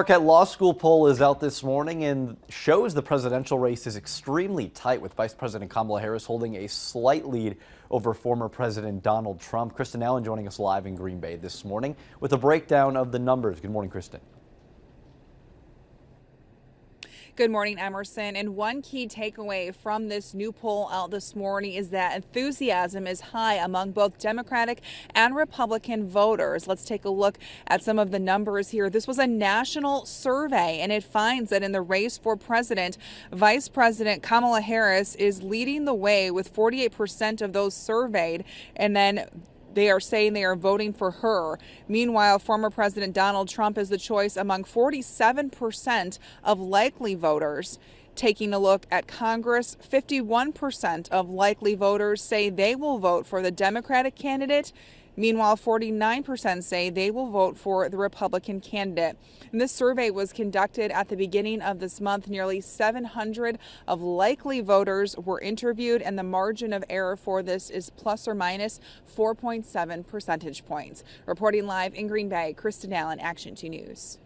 Marquette Law School poll is out this morning and shows the presidential race is extremely tight, with Vice President Kamala Harris holding a slight lead over former President Donald Trump. Kristen Allen joining us live in Green Bay this morning with a breakdown of the numbers. Good morning, Kristen. Good morning, Emerson. And one key takeaway from this new poll out this morning is that enthusiasm is high among both Democratic and Republican voters. Let's take a look at some of the numbers here. This was a national survey, and it finds that in the race for president, Vice President Kamala Harris is leading the way with 48% of those surveyed, and then they are saying they are voting for her. Meanwhile, former President Donald Trump is the choice among 47% of likely voters. Taking a look at Congress, 51% of likely voters say they will vote for the Democratic candidate. Meanwhile, 49% say they will vote for the Republican candidate. And this survey was conducted at the beginning of this month. Nearly 700 of likely voters were interviewed, and the margin of error for this is plus or minus 4.7 percentage points. Reporting live in Green Bay, Kristen Allen, Action 2 News.